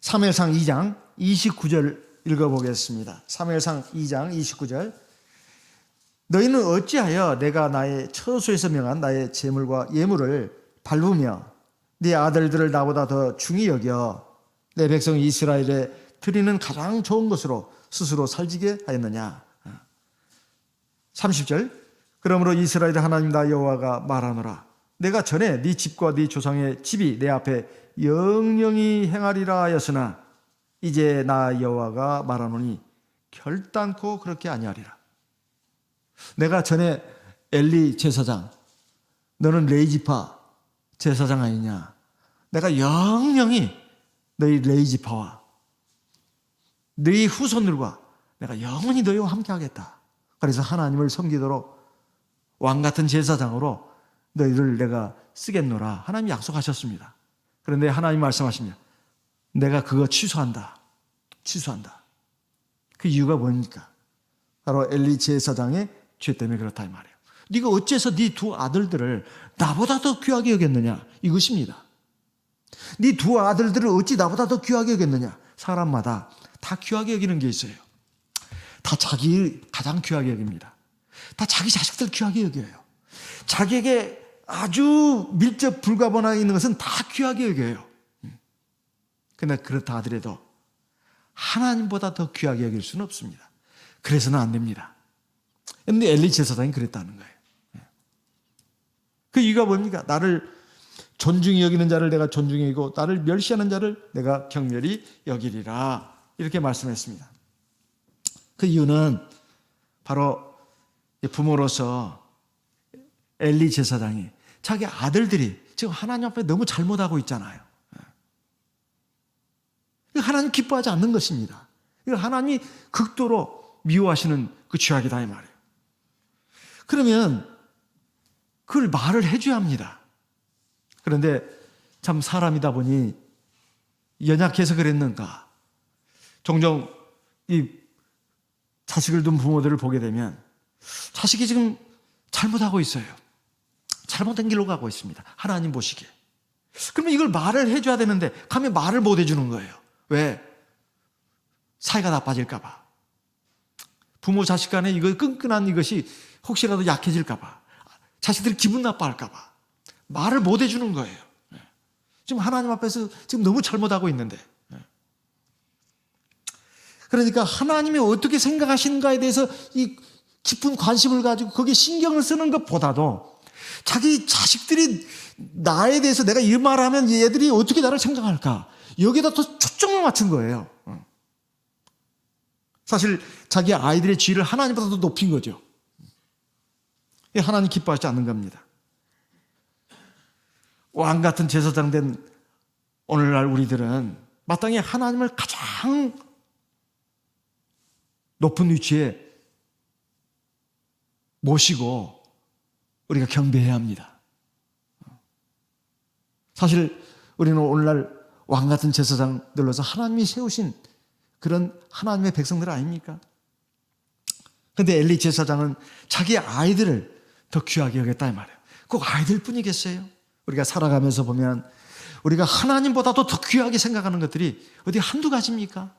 사무엘상 2장 29절 읽어보겠습니다. 사무엘상 2장 29절. 너희는 어찌하여 내가 나의 처소에서 명한 나의 제물과 예물을 밟으며 네 아들들을 나보다 더 중히 여겨 내 백성 이스라엘에 드리는 가장 좋은 것으로 스스로 살지게 하였느냐. 30절. 그러므로 이스라엘 하나님 나 여호와가 말하노라. 내가 전에 네 집과 네 조상의 집이 내 앞에 영영히 행하리라 하였으나 이제 나 여호와가 말하노니 결단코 그렇게 아니하리라. 내가 전에 엘리 제사장, 너는 레이지파 제사장 아니냐. 내가 영영히 너희 레이지파와 너희 후손들과 내가 영원히 너희와 함께 하겠다. 그래서 하나님을 섬기도록 왕같은 제사장으로 너희를 내가 쓰겠노라. 하나님이 약속하셨습니다. 그런데 하나님 말씀하십니다. 내가 그거 취소한다. 그 이유가 뭡니까? 바로 엘리 제사장의 죄 때문에 그렇다 이 말이에요. 네가 어째서 네 두 아들들을 나보다 더 귀하게 여겼느냐? 이것입니다. 네 두 아들들을 어찌 나보다 더 귀하게 여겼느냐? 사람마다 다 귀하게 여기는 게 있어요. 다 자기 가장 귀하게 여깁니다. 다 자기 자식들 귀하게 여겨요. 자기에게 아주 밀접 불가분하게 있는 것은 다 귀하게 여겨요. 그러나 그렇다 하더라도 하나님보다 더 귀하게 여길 수는 없습니다. 그래서는 안 됩니다. 그런데 엘리 제사장이 그랬다는 거예요. 그 이유가 뭡니까? 나를 존중히 여기는 자를 내가 존중히 여기고 나를 멸시하는 자를 내가 경멸히 여기리라. 이렇게 말씀했습니다. 그 이유는 바로 부모로서 엘리 제사장이 자기 아들들이 지금 하나님 앞에 너무 잘못하고 있잖아요. 하나님 기뻐하지 않는 것입니다. 하나님이 극도로 미워하시는 그 죄악이다 이 말이에요. 그러면 그걸 말을 해줘야 합니다. 그런데 참 사람이다 보니 연약해서 그랬는가. 종종 이 자식을 둔 부모들을 보게 되면 자식이 지금 잘못하고 있어요. 잘못된 길로 가고 있습니다. 하나님 보시기에. 그러면 이걸 말을 해줘야 되는데 가면 말을 못 해주는 거예요. 왜? 사이가 나빠질까 봐. 부모 자식 간에 이거 끈끈한 이것이 혹시라도 약해질까 봐. 자식들이 기분 나빠할까 봐. 말을 못 해주는 거예요. 지금 하나님 앞에서 지금 너무 잘못하고 있는데. 그러니까 하나님이 어떻게 생각하시는가에 대해서 이 깊은 관심을 가지고 거기에 신경을 쓰는 것보다도 자기 자식들이 나에 대해서 내가 이 말을 하면 얘들이 어떻게 나를 생각할까? 여기에다 더 초점을 맞춘 거예요. 사실 자기 아이들의 지위를 하나님보다 더 높인 거죠. 하나님 기뻐하지 않는 겁니다. 왕 같은 제사장 된 오늘날 우리들은 마땅히 하나님을 가장 높은 위치에 모시고 우리가 경배해야 합니다. 사실 우리는 오늘날 왕 같은 제사장들로서 하나님이 세우신 그런 하나님의 백성들 아닙니까? 그런데 엘리 제사장은 자기 아이들을 더 귀하게 여겼다 이 말이에요. 꼭 아이들 뿐이겠어요? 우리가 살아가면서 보면 우리가 하나님보다도 더 귀하게 생각하는 것들이 어디 한두 가지입니까?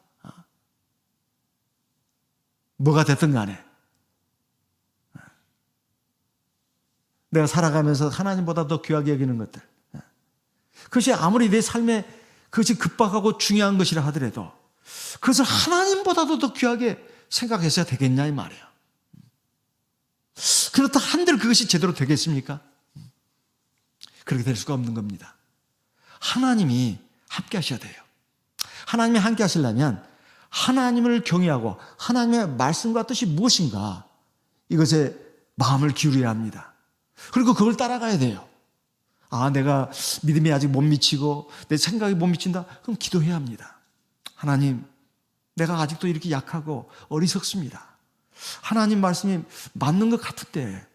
뭐가 됐든 간에 내가 살아가면서 하나님보다 더 귀하게 여기는 것들, 그것이 아무리 내 삶에 그것이 급박하고 중요한 것이라 하더라도 그것을 하나님보다도 더 귀하게 생각했어야 되겠냐 이 말이에요. 그렇다 한들 그것이 제대로 되겠습니까? 그렇게 될 수가 없는 겁니다. 하나님이 함께 하셔야 돼요. 하나님이 함께 하시려면 하나님을 경외하고 하나님의 말씀과 뜻이 무엇인가 이것에 마음을 기울여야 합니다. 그리고 그걸 따라가야 돼요. 내가 믿음이 아직 못 미치고 내 생각이 못 미친다? 그럼 기도해야 합니다. 하나님, 내가 아직도 이렇게 약하고 어리석습니다. 하나님 말씀이 맞는 것 같은데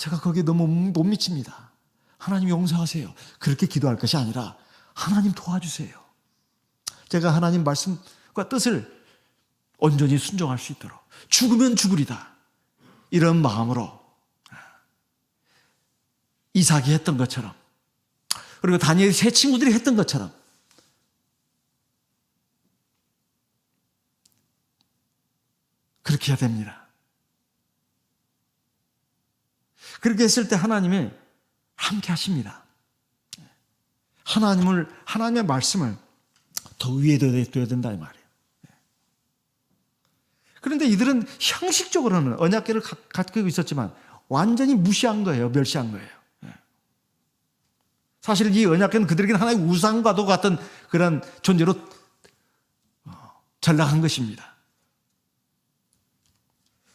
제가 거기에 너무 못 미칩니다. 하나님 용서하세요. 그렇게 기도할 것이 아니라 하나님 도와주세요. 제가 하나님 말씀과 뜻을 온전히 순종할 수 있도록 죽으면 죽으리다 이런 마음으로 이삭이 했던 것처럼, 그리고 다니엘의 세 친구들이 했던 것처럼 그렇게 해야 됩니다. 그렇게 했을 때 하나님이 함께 하십니다. 하나님의 말씀을 더 위에 둬야 된다 이 말이에요. 그런데 이들은 형식적으로는 언약궤를 갖고 있었지만 완전히 무시한 거예요. 멸시한 거예요. 사실 이 언약궤는 그들에게는 하나의 우상과도 같은 그런 존재로 전락한 것입니다.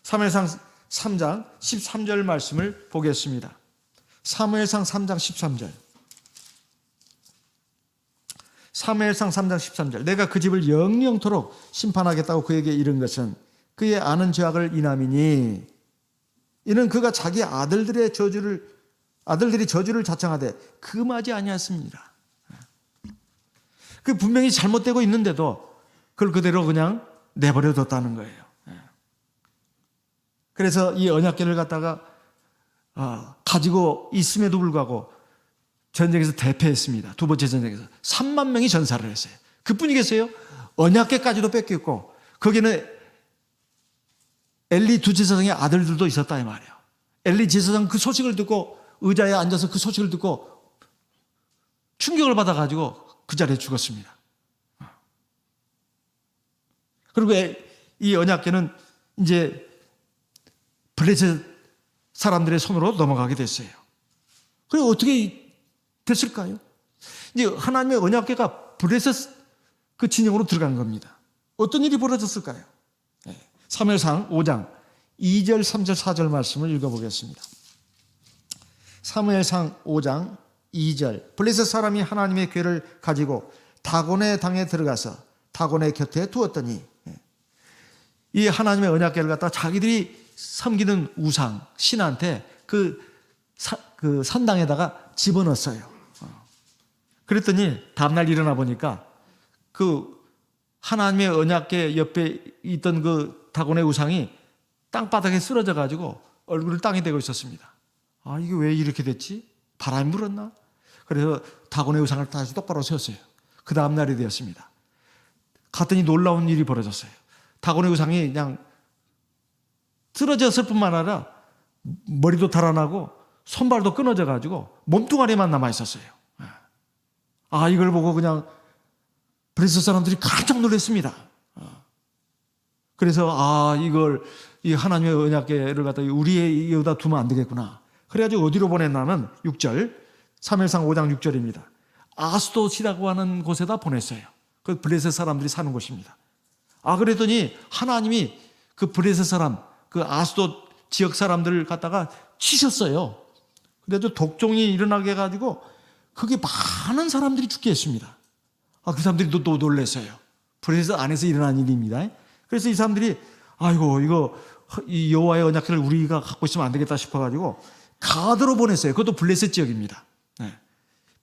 사무엘상 3장 13절 말씀을 보겠습니다. 사무엘상 3장 13절. 사무엘상 3장 13절. 내가 그 집을 영영토록 심판하겠다고 그에게 이른 것은 그의 아는 죄악을 인함이니 이는 그가 자기 아들들이 저주를 자청하되 금하지 아니하였습니다. 그 분명히 잘못되고 있는데도 그걸 그대로 그냥 내버려 뒀다는 거예요. 그래서 이 언약궤를 갖다가 가지고 있음에도 불구하고 전쟁에서 대패했습니다. 두 번째 전쟁에서 3만 명이 전사를 했어요. 그뿐이겠어요? 언약궤까지도 뺏겼고 거기는 엘리 두 제사장의 아들들도 있었다 이 말이에요. 엘리 제사장 그 소식을 듣고 의자에 앉아서 그 소식을 듣고 충격을 받아가지고 그 자리에 죽었습니다. 그리고 이 언약궤는 이제 블레셋 사람들의 손으로 넘어가게 됐어요. 그리고 어떻게 됐을까요? 이제 하나님의 언약궤가 블레셋 그 진영으로 들어간 겁니다. 어떤 일이 벌어졌을까요? 사무엘상 5장 2절, 3절, 4절 말씀을 읽어보겠습니다. 사무엘상 5장 2절. 블레셋 사람이 하나님의 궤를 가지고 다곤의 당에 들어가서 다곤의 곁에 두었더니, 이 하나님의 언약궤를 갖다가 자기들이 섬기는 우상 신한테 그 산당에다가 집어넣었어요. 그랬더니 다음날 일어나 보니까 그 하나님의 언약궤 옆에 있던 그 다곤의 우상이 땅바닥에 쓰러져 가지고 얼굴을 땅에 대고 있었습니다. 이게 왜 이렇게 됐지? 바람이 불었나? 그래서 다곤의 우상을 다시 똑바로 세웠어요. 그 다음날이 되었습니다. 갔더니 놀라운 일이 벌어졌어요. 다곤의 우상이 그냥 쓰러졌을 뿐만 아니라 머리도 달아나고 손발도 끊어져 가지고 몸뚱아리만 남아 있었어요. 이걸 보고 그냥 블레셋 사람들이 깜짝 놀랐습니다. 그래서 이걸 이 하나님의 언약궤를 갖다 우리의 여기다 두면 안 되겠구나. 그래가지고 어디로 보냈냐면 6절, 사무엘상 5장 6절입니다. 아스돗이라고 하는 곳에다 보냈어요. 그 블레셋 사람들이 사는 곳입니다. 그랬더니 하나님이 그 블레셋 사람, 그 아스돗 지역 사람들을 갖다가 치셨어요. 그래도 독종이 일어나게 해가지고 거기 많은 사람들이 죽게 했습니다. 그 사람들이 또 놀랐어요. 블레셋 안에서 일어난 일입니다. 그래서 이 사람들이 이거 이 여호와의 언약궤를 우리가 갖고 있으면 안 되겠다 싶어가지고 가드로 보냈어요. 그것도 블레셋 지역입니다.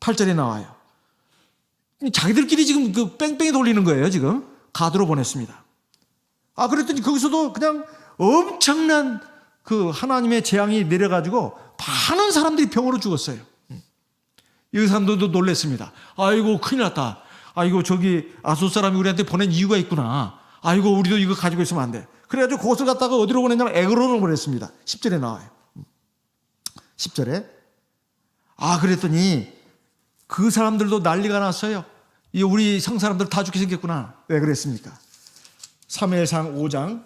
8절에 나와요. 자기들끼리 지금 그 뺑뺑이 돌리는 거예요. 지금 가드로 보냈습니다. 그랬더니 거기서도 그냥 엄청난 그 하나님의 재앙이 내려가지고 많은 사람들이 병으로 죽었어요. 이 사람들도 놀랬습니다. 아이고 큰일 났다. 아이고 저기 아소 사람이 우리한테 보낸 이유가 있구나. 아이고 우리도 이거 가지고 있으면 안 돼. 그래가지고 그것을 갖다가 어디로 보냈냐면 에그론으로 보냈습니다. 10절에 나와요. 10절에. 그랬더니 그 사람들도 난리가 났어요. 우리 성 사람들 다 죽게 생겼구나. 왜 그랬습니까? 사무엘상 5장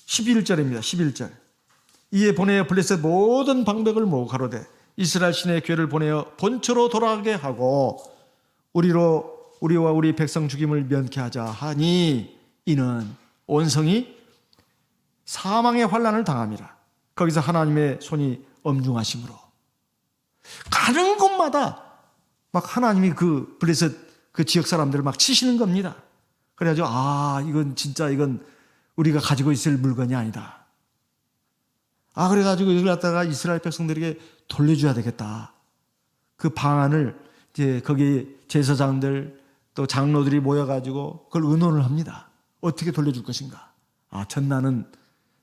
11절입니다. 11절. 이에 보내어 블레셋 모든 방백을 모으고 가로되 이스라엘 신의 괴를 보내어 본처로 돌아가게 하고 우리와 우리 백성 죽임을 면케 하자 하니 이는 온 성이 사망의 환난을 당함이라. 거기서 하나님의 손이 엄중하심으로 가는 곳마다 막 하나님이 그 블레셋 그 지역 사람들을 막 치시는 겁니다. 그래가지고 이건 우리가 가지고 있을 물건이 아니다. 그래가지고 이걸 갖다가 이스라엘 백성들에게 돌려줘야 되겠다. 그 방안을 이제 거기 제사장들 또 장로들이 모여가지고 그걸 의논을 합니다. 어떻게 돌려줄 것인가. 전나는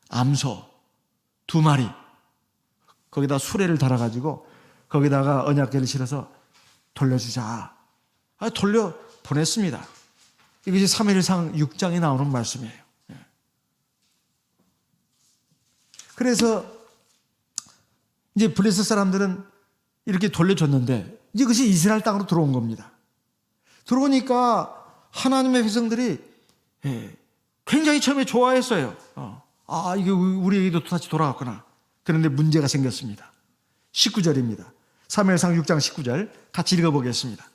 암소 2마리 거기다 수레를 달아가지고 거기다가 언약궤를 실어서 돌려주자. 돌려 보냈습니다. 이것이 사무엘상 6장에 나오는 말씀이에요. 그래서 이제 블레셋 사람들은 이렇게 돌려줬는데 이제 그것이 이스라엘 땅으로 들어온 겁니다. 들어오니까 하나님의 백성들이 굉장히 처음에 좋아했어요. 이게 우리에게도 다시 돌아왔구나. 그런데 문제가 생겼습니다. 19절입니다. 사무엘상 6장 19절 같이 읽어보겠습니다.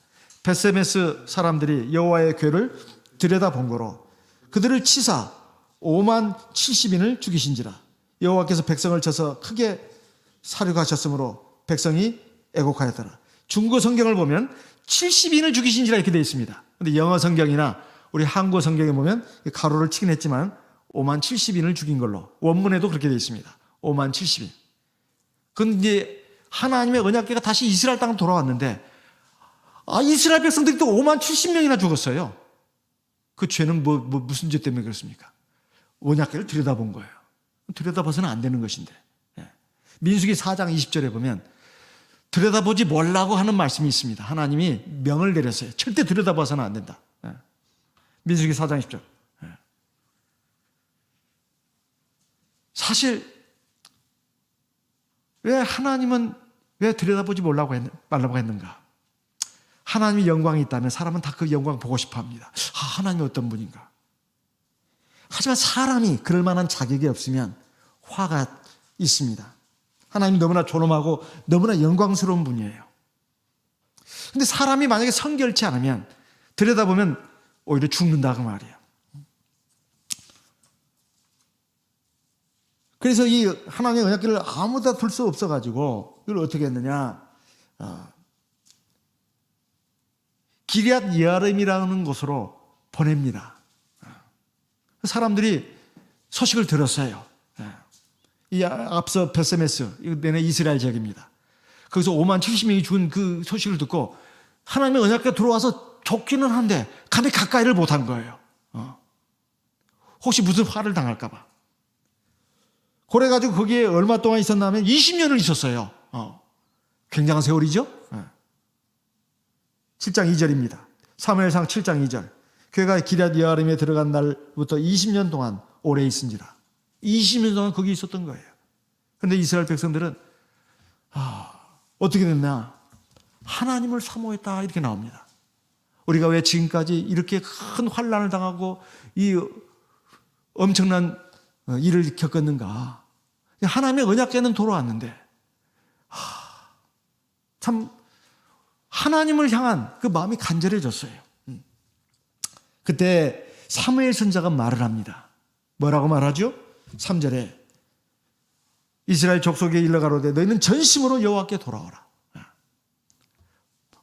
벳세메스 사람들이 여호와의 궤를 들여다본 거로 그들을 치사 5만 70인을 죽이신지라. 여호와께서 백성을 쳐서 크게 사륙하셨으므로 백성이 애곡하였더라. 중고 성경을 보면 70인을 죽이신지라 이렇게 되어 있습니다. 그런데 영어 성경이나 우리 한국 성경에 보면 가로를 치긴 했지만 5만 70인을 죽인 걸로 원문에도 그렇게 되어 있습니다. 5만 70인. 그건 이제 하나님의 언약궤가 다시 이스라엘 땅으로 돌아왔는데 이스라엘 백성들이 또 5만 70명이나 죽었어요. 그 죄는 무슨 죄 때문에 그렇습니까? 언약궤를 들여다본 거예요. 들여다봐서는 안 되는 것인데. 민수기 4장 20절에 보면 들여다보지 말라고 하는 말씀이 있습니다. 하나님이 명을 내렸어요. 절대 들여다봐서는 안 된다. 민수기 4장 20절. 사실 왜 하나님은 왜 들여다보지 말라고 했는가? 하나님의 영광이 있다면 사람은 다 그 영광 보고 싶어 합니다. 하나님이 어떤 분인가? 하지만 사람이 그럴 만한 자격이 없으면 화가 있습니다. 하나님 너무나 존엄하고 너무나 영광스러운 분이에요. 근데 사람이 만약에 성결치 않으면 들여다보면 오히려 죽는다 그 말이에요. 그래서 이 하나님의 언약궤를 아무데나 둘 수 없어가지고 이걸 어떻게 했느냐. 기럇 여아림이라는 곳으로 보냅니다. 사람들이 소식을 들었어요. 이 앞서 벳세메스, 이거 내내 이스라엘 지역입니다. 거기서 5만 70명이 죽은 그 소식을 듣고 하나님의 언약궤가 들어와서 좋기는 한데 감히 가까이를 못한 거예요. 혹시 무슨 화를 당할까 봐. 그래가지고 거기에 얼마 동안 있었냐면 20년을 있었어요. 굉장한 세월이죠. 7장 2절입니다. 사무엘상 7장 2절. 그가 기럇 여아림에 들어간 날부터 20년 동안 오래 있은지라. 20년 동안 거기 있었던 거예요. 그런데 이스라엘 백성들은 어떻게 됐나? 하나님을 사모했다 이렇게 나옵니다. 우리가 왜 지금까지 이렇게 큰 환난을 당하고 이 엄청난 일을 겪었는가? 하나님의 언약궤는 돌아왔는데 참 하나님을 향한 그 마음이 간절해졌어요. 그때 사무엘 선지자가 말을 합니다. 뭐라고 말하죠? 3절에 이스라엘 족속에 일러 가로되 너희는 전심으로 여호와께 돌아오라.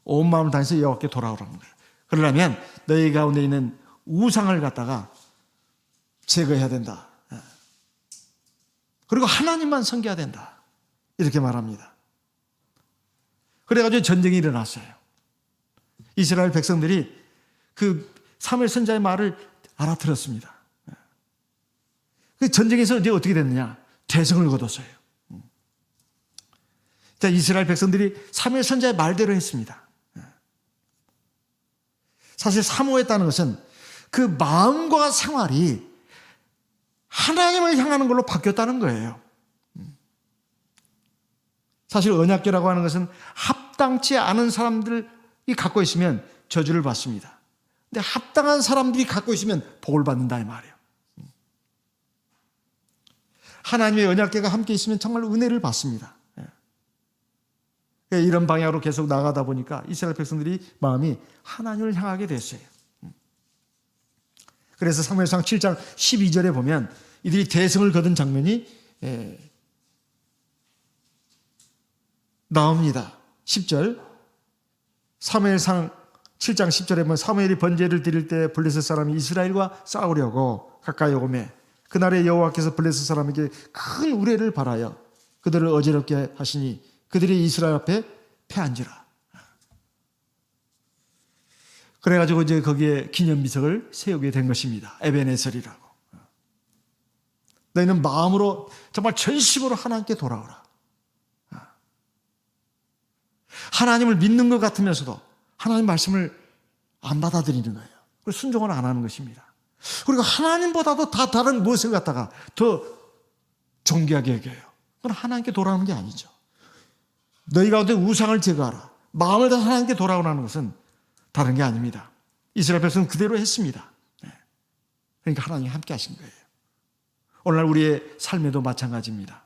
온 마음을 다해서 여호와께 돌아오라는 거예요. 그러려면 너희 가운데 있는 우상을 갖다가 제거해야 된다. 그리고 하나님만 섬겨야 된다. 이렇게 말합니다. 그래가지고 전쟁이 일어났어요. 이스라엘 백성들이 그 사무엘 선지자의 말을 알아들었습니다. 그 전쟁에서 이제 어떻게 됐느냐? 대성을 거뒀어요. 자, 이스라엘 백성들이 사무엘 선지자의 말대로 했습니다. 사실 사모했다는 것은 그 마음과 생활이 하나님을 향하는 걸로 바뀌었다는 거예요. 사실 언약궤라고 하는 것은 합당치 않은 사람들이 갖고 있으면 저주를 받습니다. 근데 합당한 사람들이 갖고 있으면 복을 받는다 이 말이에요. 하나님의 언약궤가 함께 있으면 정말 은혜를 받습니다. 이런 방향으로 계속 나가다 보니까 이스라엘 백성들이 마음이 하나님을 향하게 됐어요. 그래서 사무엘상 7장 12절에 보면 이들이 대성을 거둔 장면이 나옵니다. 10절 사무엘상 7장 10절에 보면 사무엘이 번제를 드릴 때 블레셋 사람이 이스라엘과 싸우려고 가까이 오매 그날에 여호와께서 블레셋 사람에게 큰 우레를 발하여 그들을 어지럽게 하시니 그들이 이스라엘 앞에 패한지라. 그래가지고 이제 거기에 기념비석을 세우게 된 것입니다. 에벤에셀이라고. 너희는 마음으로 정말 전심으로 하나님께 돌아오라. 하나님을 믿는 것 같으면서도 하나님 말씀을 안 받아들이는 거예요. 그리고 순종을 안 하는 것입니다. 그리고 하나님보다도 다 다른 무엇을 갖다가 더 존귀하게 여겨요. 그건 하나님께 돌아오는 게 아니죠. 너희 가운데 우상을 제거하라. 마음을 다 하나님께 돌아오라는 것은 다른 게 아닙니다. 이스라엘 백성은 그대로 했습니다. 그러니까 하나님이 함께 하신 거예요. 오늘날 우리의 삶에도 마찬가지입니다.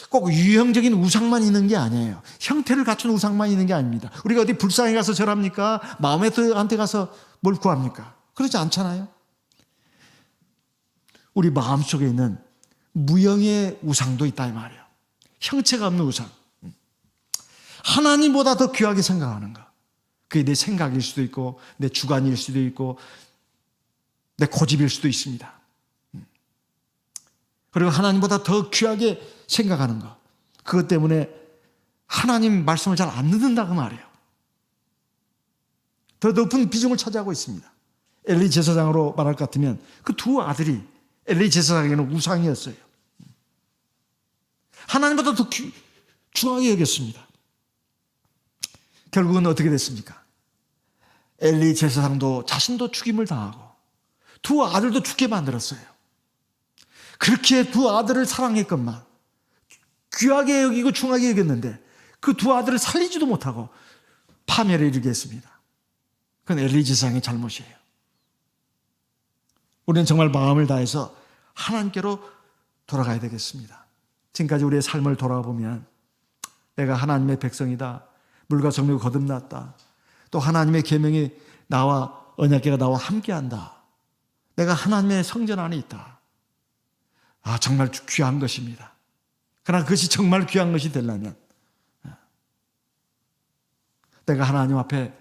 꼭 유형적인 우상만 있는 게 아니에요. 형태를 갖춘 우상만 있는 게 아닙니다. 우리가 어디 불상에 가서 절합니까? 마음의 한테 가서 뭘 구합니까? 그렇지 않잖아요. 우리 마음속에 있는 무형의 우상도 있다 이 말이에요. 형체가 없는 우상. 하나님보다 더 귀하게 생각하는 것. 그게 내 생각일 수도 있고 내 주관일 수도 있고 내 고집일 수도 있습니다. 그리고 하나님보다 더 귀하게 생각하는 것. 그것 때문에 하나님 말씀을 잘 안 듣는다고 말이에요. 더 높은 비중을 차지하고 있습니다. 엘리 제사장으로 말할 것 같으면 그 두 아들이 엘리 제사장에게는 우상이었어요. 하나님보다 더 중하게 여겼습니다. 결국은 어떻게 됐습니까? 엘리 제사장도 자신도 죽임을 당하고 두 아들도 죽게 만들었어요. 그렇게 두 아들을 사랑했건만 귀하게 여기고 중하게 여겼는데 그 두 아들을 살리지도 못하고 파멸에 이르게 했습니다. 그건 엘리 제사장의 잘못이에요. 우리는 정말 마음을 다해서 하나님께로 돌아가야 되겠습니다. 지금까지 우리의 삶을 돌아보면 내가 하나님의 백성이다. 물과 정욕이 거듭났다. 또 하나님의 계명이 나와 언약궤가 나와 함께한다. 내가 하나님의 성전 안에 있다. 정말 귀한 것입니다. 그러나 그것이 정말 귀한 것이 되려면 내가 하나님 앞에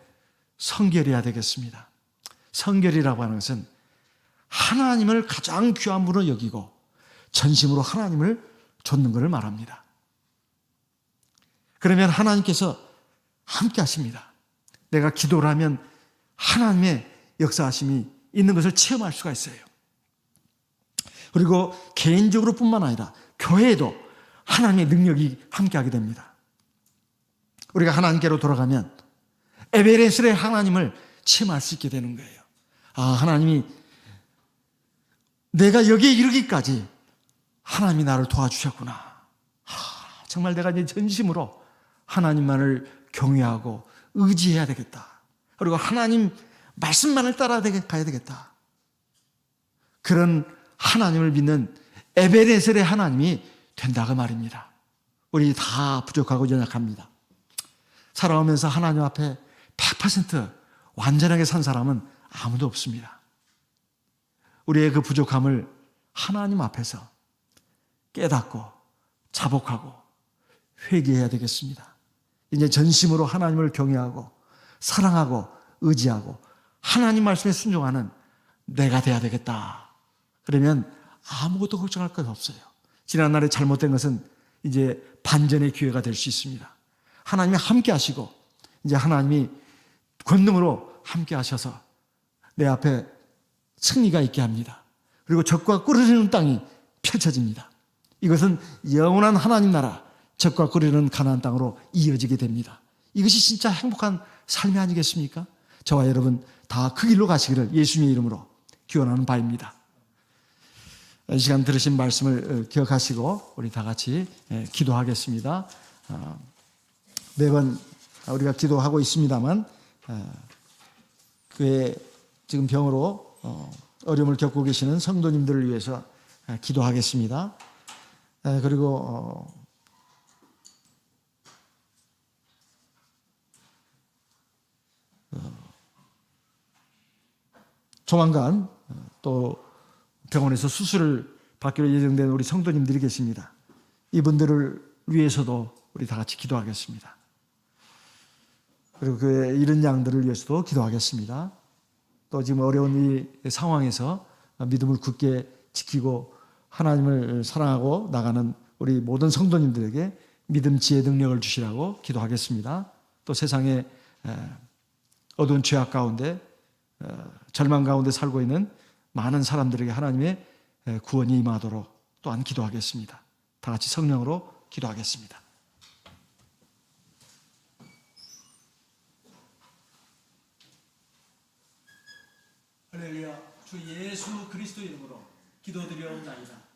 성결해야 되겠습니다. 성결이라고 하는 것은 하나님을 가장 귀한 분으로 여기고 전심으로 하나님을 좇는 것을 말합니다. 그러면 하나님께서 함께 하십니다. 내가 기도를 하면 하나님의 역사하심이 있는 것을 체험할 수가 있어요. 그리고 개인적으로 뿐만 아니라 교회에도 하나님의 능력이 함께하게 됩니다. 우리가 하나님께로 돌아가면 에베레셀의 하나님을 체험할 수 있게 되는 거예요. 하나님이 내가 여기에 이르기까지 하나님이 나를 도와주셨구나. 정말 내가 이제 전심으로 하나님만을 경외하고 의지해야 되겠다. 그리고 하나님 말씀만을 따라야 가야 되겠다. 그런 하나님을 믿는 에베레셀의 하나님이 된다고 말입니다. 우리 다 부족하고 연약합니다. 살아오면서 하나님 앞에 100% 완전하게 산 사람은 아무도 없습니다. 우리의 그 부족함을 하나님 앞에서 깨닫고 자복하고 회개해야 되겠습니다. 이제 전심으로 하나님을 경외하고 사랑하고 의지하고 하나님 말씀에 순종하는 내가 돼야 되겠다. 그러면 아무것도 걱정할 것 없어요. 지난날에 잘못된 것은 이제 반전의 기회가 될 수 있습니다. 하나님이 함께 하시고 이제 하나님이 권능으로 함께 하셔서 내 앞에 승리가 있게 합니다. 그리고 적과 꿀 흐르는 땅이 펼쳐집니다. 이것은 영원한 하나님 나라, 적과 꿀이는 가나안 땅으로 이어지게 됩니다. 이것이 진짜 행복한 삶이 아니겠습니까? 저와 여러분 다 그 길로 가시기를 예수님의 이름으로 기원하는 바입니다. 이 시간 들으신 말씀을 기억하시고 우리 다 같이 기도하겠습니다. 매번 우리가 기도하고 있습니다만 교회 지금 병으로 어려움을 겪고 계시는 성도님들을 위해서 기도하겠습니다. 그리고 조만간 또 병원에서 수술을 받기로 예정된 우리 성도님들이 계십니다. 이분들을 위해서도 우리 다 같이 기도하겠습니다. 그리고 그의 이른 양들을 위해서도 기도하겠습니다. 또 지금 어려운 이 상황에서 믿음을 굳게 지키고 하나님을 사랑하고 나가는 우리 모든 성도님들에게 믿음, 지혜, 능력을 주시라고 기도하겠습니다. 또 세상에 어두운 죄악 가운데 절망 가운데 살고 있는 많은 사람들에게 하나님의 구원이 임하도록 또한 기도하겠습니다. 다 같이 성령으로 기도하겠습니다. 할렐루야. 주 예수 그리스도 이름으로 기도드려옵나이다.